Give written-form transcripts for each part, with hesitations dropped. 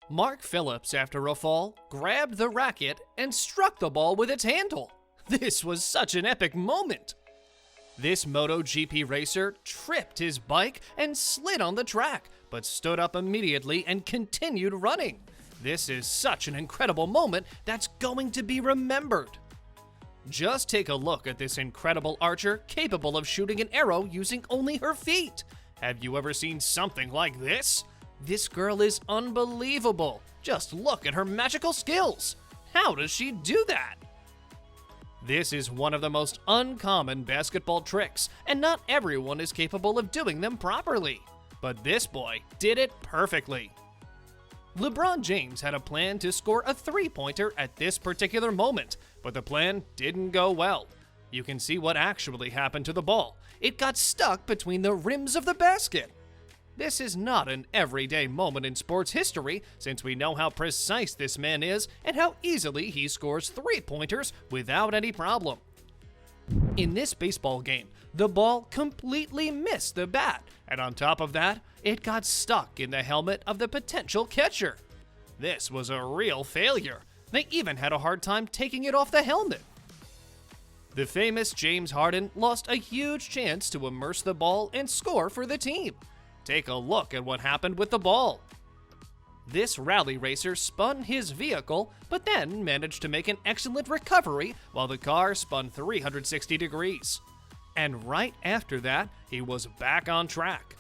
Mark Phillips, after a fall, grabbed the racket and struck the ball with its handle. This was such an epic moment. This MotoGP racer tripped his bike and slid on the track, but stood up immediately and continued running. This is such an incredible moment that's going to be remembered. Just take a look at this incredible archer capable of shooting an arrow using only her feet. Have you ever seen something like this? This girl is unbelievable. Just look at her magical skills. How does she do that? This is one of the most uncommon basketball tricks, and not everyone is capable of doing them properly. But this boy did it perfectly. LeBron James had a plan to score a three-pointer at this particular moment, but the plan didn't go well. You can see what actually happened to the ball. It got stuck between the rims of the basket. This is not an everyday moment in sports history, since we know how precise this man is and how easily he scores three-pointers without any problem. In this baseball game, the ball completely missed the bat, and on top of that, it got stuck in the helmet of the potential catcher. This was a real failure. They even had a hard time taking it off the helmet. The famous James Harden lost a huge chance to immerse the ball and score for the team. Take a look at what happened with the ball. This rally racer spun his vehicle, but then managed to make an excellent recovery while the car spun 360 degrees. And right after that, he was back on track.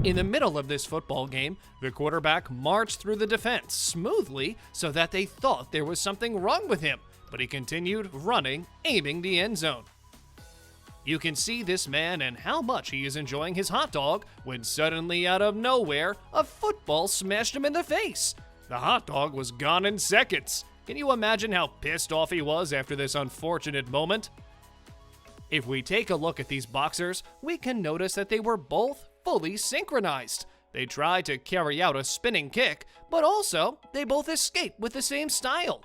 In the middle of this football game, the quarterback marched through the defense smoothly so that they thought there was something wrong with him, but he continued running, aiming the end zone. You can see this man and how much he is enjoying his hot dog when suddenly out of nowhere, a football smashed him in the face. The hot dog was gone in seconds. Can you imagine how pissed off he was after this unfortunate moment? If we take a look at these boxers, we can notice that they were both fully synchronized. They tried to carry out a spinning kick, but also they both escaped with the same style.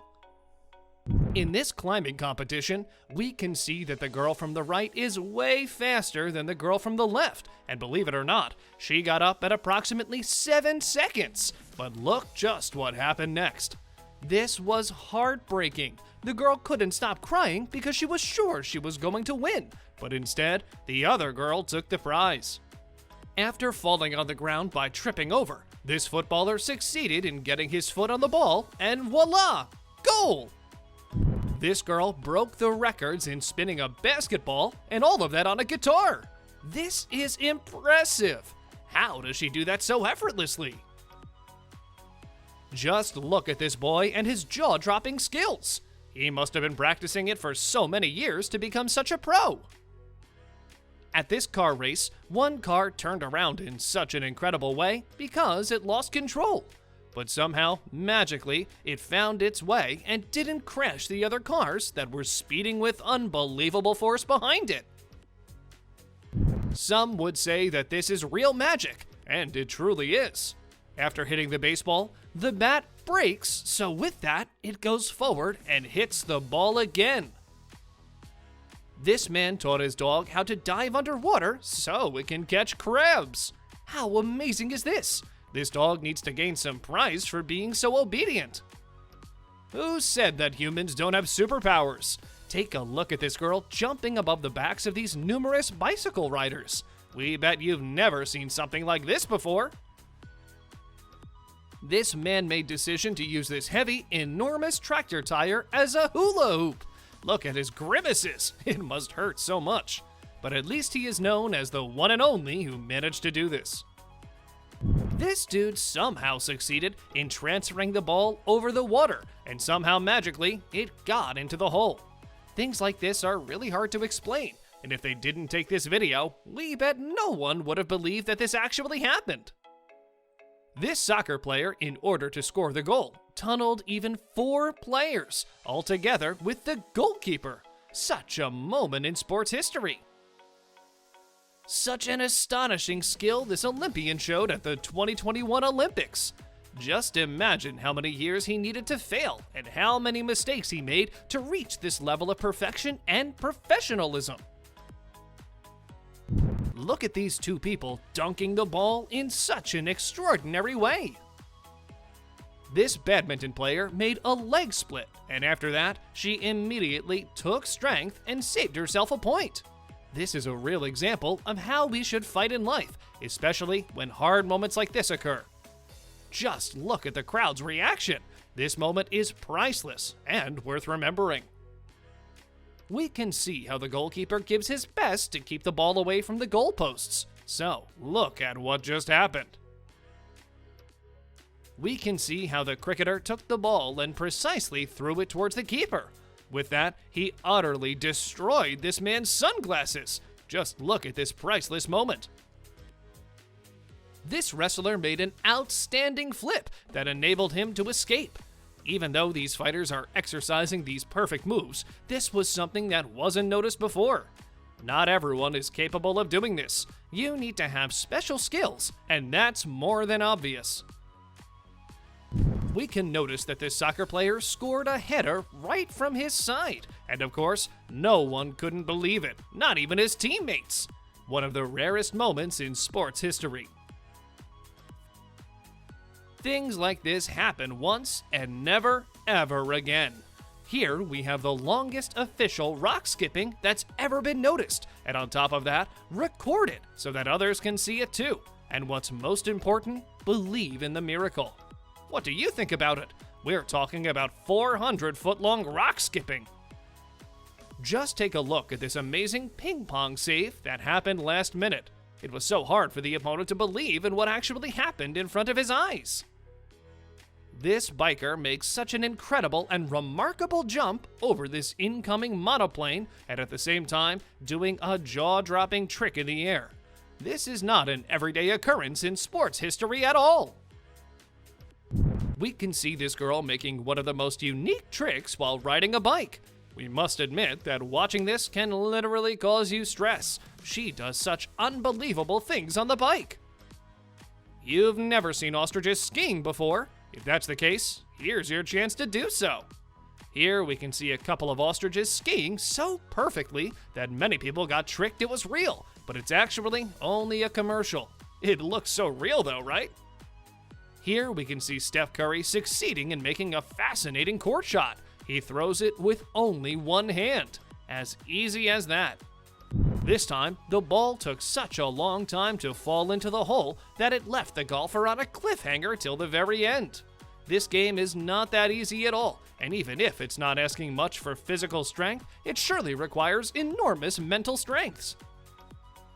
In this climbing competition, we can see that the girl from the right is way faster than the girl from the left, and believe it or not, she got up at approximately 7 seconds. But look just what happened next. This was heartbreaking. The girl couldn't stop crying because she was sure she was going to win, but instead, the other girl took the prize. After falling on the ground by tripping over, this footballer succeeded in getting his foot on the ball, and voila! Goal! This girl broke the records in spinning a basketball, and all of that on a guitar. This is impressive. How does she do that so effortlessly? Just look at this boy and his jaw-dropping skills. He must have been practicing it for so many years to become such a pro. At this car race, one car turned around in such an incredible way because it lost control. But somehow, magically, it found its way and didn't crash the other cars that were speeding with unbelievable force behind it. Some would say that this is real magic, and it truly is. After hitting the baseball, the bat breaks, so with that, it goes forward and hits the ball again. This man taught his dog how to dive underwater so it can catch crabs. How amazing is this? This dog needs to gain some prize for being so obedient. Who said that humans don't have superpowers? Take a look at this girl jumping above the backs of these numerous bicycle riders. We bet you've never seen something like this before. This man-made decision to use this heavy, enormous tractor tire as a hula hoop. Look at his grimaces. It must hurt so much. But at least he is known as the one and only who managed to do this. This dude somehow succeeded in transferring the ball over the water, and somehow magically, it got into the hole. Things like this are really hard to explain, and if they didn't take this video, we bet no one would have believed that this actually happened. This soccer player, in order to score the goal, tunneled even 4 players, all together with the goalkeeper. Such a moment in sports history. Such an astonishing skill this Olympian showed at the 2021 Olympics. Just imagine how many years he needed to fail and how many mistakes he made to reach this level of perfection and professionalism. Look at these two people dunking the ball in such an extraordinary way. This badminton player made a leg split, and after that, she immediately took strength and saved herself a point. This is a real example of how we should fight in life, especially when hard moments like this occur. Just look at the crowd's reaction. This moment is priceless and worth remembering. We can see how the goalkeeper gives his best to keep the ball away from the goalposts. So, look at what just happened. We can see how the cricketer took the ball and precisely threw it towards the keeper. With that, he utterly destroyed this man's sunglasses. Just look at this priceless moment. This wrestler made an outstanding flip that enabled him to escape. Even though these fighters are exercising these perfect moves, this was something that wasn't noticed before. Not everyone is capable of doing this. You need to have special skills, and that's more than obvious. We can notice that this soccer player scored a header right from his side, and of course, no one couldn't believe it, not even his teammates. One of the rarest moments in sports history. Things like this happen once and never, ever again. Here we have the longest official rock skipping that's ever been noticed, and on top of that, recorded so that others can see it too. And what's most important, believe in the miracle. What do you think about it? We're talking about 400-foot-long rock skipping. Just take a look at this amazing ping pong save that happened last minute. It was so hard for the opponent to believe in what actually happened in front of his eyes. This biker makes such an incredible and remarkable jump over this incoming monoplane and at the same time doing a jaw-dropping trick in the air. This is not an everyday occurrence in sports history at all. We can see this girl making one of the most unique tricks while riding a bike. We must admit that watching this can literally cause you stress. She does such unbelievable things on the bike. You've never seen ostriches skiing before. If that's the case, here's your chance to do so. Here we can see a couple of ostriches skiing so perfectly that many people got tricked it was real, but it's actually only a commercial. It looks so real though, right? Here we can see Steph Curry succeeding in making a fascinating court shot. He throws it with only one hand. As easy as that. This time, the ball took such a long time to fall into the hole that it left the golfer on a cliffhanger till the very end. This game is not that easy at all, and even if it's not asking much for physical strength, it surely requires enormous mental strengths.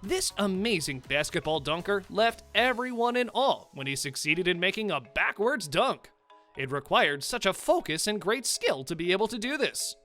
This amazing basketball dunker left everyone in awe when he succeeded in making a backwards dunk. It required such a focus and great skill to be able to do this.